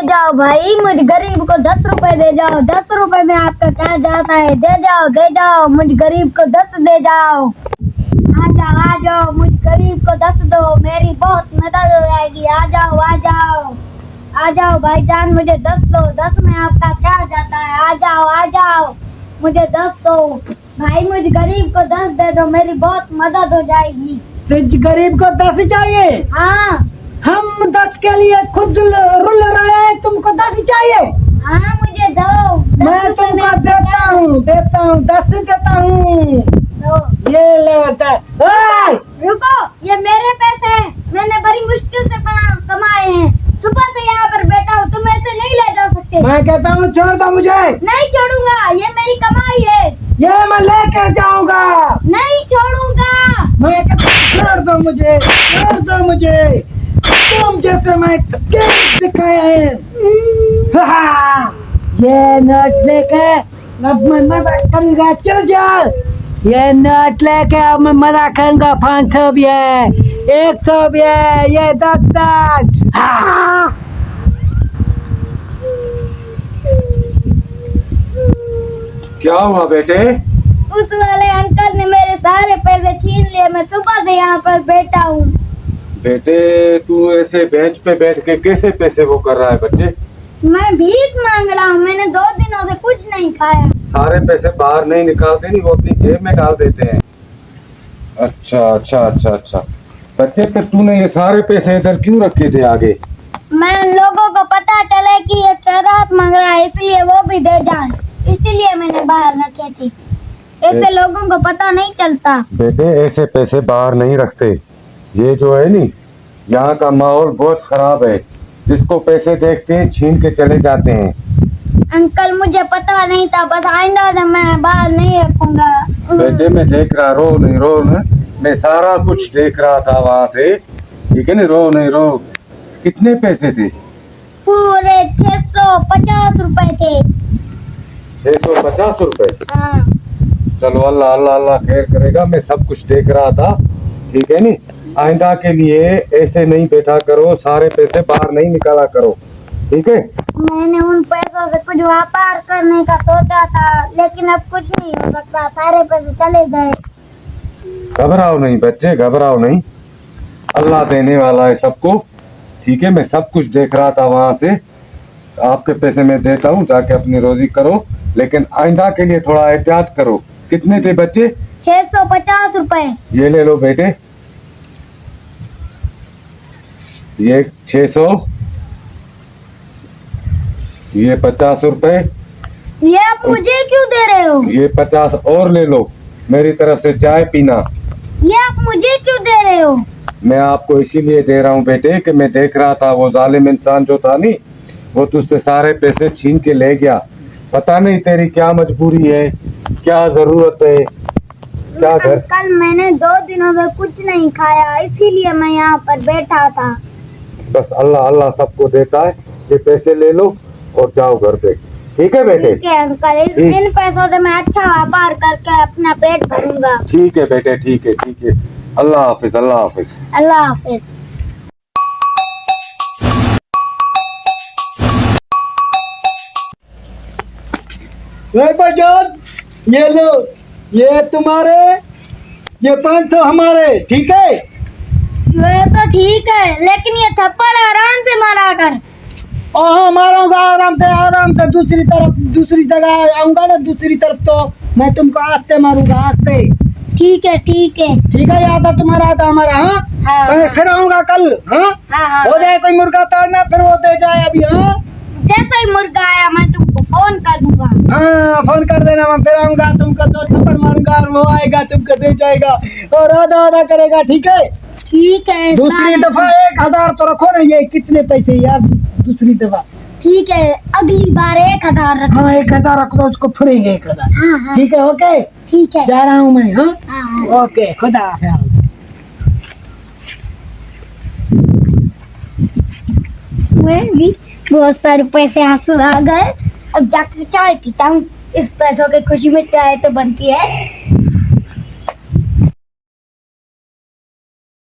जाओ भाई, मुझे गरीब को 10 रुपए दे जाओ। 10 रुपए में आपका क्या जाता है? दे जाओ, मुझे गरीब को 10 दे जाओ। आ जाओ, मुझे गरीब को 10 दो, मेरी बहुत मदद हो जाएगी। आ जाओ भाईजान, मुझे 10 दो। 10 में आपका क्या जाता है? आ जाओ, मुझे 10 दो भाई, मुझे गरीब को 10 दे दो, मेरी बहुत मदद हो जाएगी। तो गरीब को 10 चाहिए? हाँ, हम 10 के लिए खुद रुल रहे हैं, तुमको 10 ही चाहिए? हाँ मुझे दो। मैं तुमको देता हूँ 10 देता हूँ। ये लो रुको, ये मेरे पैसे हैं, मैंने बड़ी मुश्किल से कमाए हैं। सुबह से यहाँ पर बैठा हूँ, तुम ऐसे नहीं ले जा सकते। मैं कहता हूँ छोड़ दो मुझे। नहीं छोड़ूंगा, ये मेरी कमाई है। ये मैं लेके जाऊंगा। नहीं छोड़ूंगा। मैं कहता हूँ छोड़ दो मुझे। तुम जैसे मैं दिखाया है। ये नोट लेके अब मैं मजा करूंगा। चल जा, ये नोट लेके अब मैं मजा करूंगा। 500 भी है, 100 भी है, ये 10। क्या हुआ बेटे? उस वाले अंकल ने मेरे सारे पैसे छीन लिए, मैं सुबह से यहाँ पर बैठा हूँ। बेटे तू ऐसे बेंच पे बैठ के कैसे पैसे वो कर रहा है बच्चे? मैं भीख मांग रहा हूँ, मैंने 2 दिनों से कुछ नहीं खाया। सारे पैसे बाहर नहीं निकालते, नहीं वो अपनी जेब में डाल देते हैं। अच्छा बच्चे, फिर तूने ये सारे पैसे इधर क्यों रखे थे आगे? मैं लोगों को पता चले कि ये खैरात मांग रहा है, इसलिए वो भी दे जाए, इसीलिए मैंने बाहर रखे थे। ऐसे लोगों को पता नहीं चलता। बेटे ऐसे पैसे बाहर नहीं रखते। ये जो है नी, यहाँ का माहौल बहुत खराब है। जिसको पैसे देखते हैं छीन के चले जाते हैं। अंकल मुझे पता नहीं था, बस आइंदा से मैं बाहर नहीं रखूंगा। बेटे मैं देख रहा, रो नहीं, मैं सारा कुछ देख रहा था वहाँ से, ठीक है ना? रो नहीं। कितने पैसे थे? पूरे 650 रुपए थे। 650 रुपए? हाँ। चलो अल्लाह खैर करेगा। मैं सब कुछ देख रहा था, ठीक है नी? आइंदा के लिए ऐसे नहीं बैठा करो, सारे पैसे बाहर नहीं निकाला करो, ठीक है? मैंने उन पैसों से कुछ व्यापार करने का सोचा था, लेकिन अब कुछ नहीं हो सकता, सारे पैसे चले गए। घबराओ नहीं बच्चे, घबराओ नहीं, अल्लाह देने वाला है सबको, ठीक है? मैं सब कुछ देख रहा था वहां से। आपके पैसे मैं देता हूँ, जाके अपनी रोजी करो, लेकिन आइंदा के लिए थोड़ा एहतियात करो। कितने थे बच्चे? 650 रुपए। ये ले लो बेटे, ये 600, ये 50 रुपए। ये आप मुझे क्यों दे रहे हो? ये 50 और ले लो, मेरी तरफ से चाय पीना। ये आप मुझे क्यों दे रहे हो? मैं आपको इसीलिए दे रहा हूँ बेटे कि मैं देख रहा था वो जालिम इंसान जो था नी, वो तुझसे सारे पैसे छीन के ले गया। पता नहीं तेरी क्या मजबूरी है, क्या जरूरत है, क्या घर। कल मैंने 2 दिनों से कुछ नहीं खाया, इसीलिए मैं यहाँ पर बैठा था। बस अल्लाह सबको देता है। ये पैसे ले लो और जाओ घर पे, ठीक है बेटे? ठीक है अंकल, इन पैसों से मैं अच्छा व्यापार करके अपना पेट भरूंगा। ठीक है बेटे, ठीक है। अल्लाह हाफिज। अल्लाह हाफिज। भाईजान ये लो, ये तुम्हारे, ये 500 हमारे, ठीक है? ये तो ठीक है, लेकिन ये थप्पड़ आराम से मारा कर। मारूंगा आराम से। दूसरी जगह आऊंगा ना, दूसरी तरफ तो मैं तुमको आस्ते मारूंगा, आस्ते। ठीक है। ठीक है, याद है तुम्हारा, आता हमारा। हाँ, मैं फिर आऊंगा कल। हाँ, हो जाए कोई मुर्गा तोड़ना, फिर वो दे जाए अभी। हाँ, जैसे ही मुर्गा आया मैं तुमको फोन कर दूंगा। हाँ, फोन कर देना, मैं फिर आऊंगा, तुमको 2 थप्पड़ मारूंगा और वो आएगा, तुमको दे जाएगा और आधा करेगा, ठीक है? ठीक है। दूसरी दफा 1000 तो रखो ना। ये कितने पैसे यार? दूसरी दफा ठीक है, अगली बार 1000 रखो। हाँ, 1000 रख दो, उसको फुरेंगे 1000। हाँ। ठीक है, ओके, ठीक है, जा रहा हूँ मैं। हाँ, हाँ। ओके, खुदा हाफिज। मैं भी बहुत सारे पैसे हासिल आ गए, अब जाकर चाय पीता हूँ। इस पैसों की खुशी में चाय तो बनती है।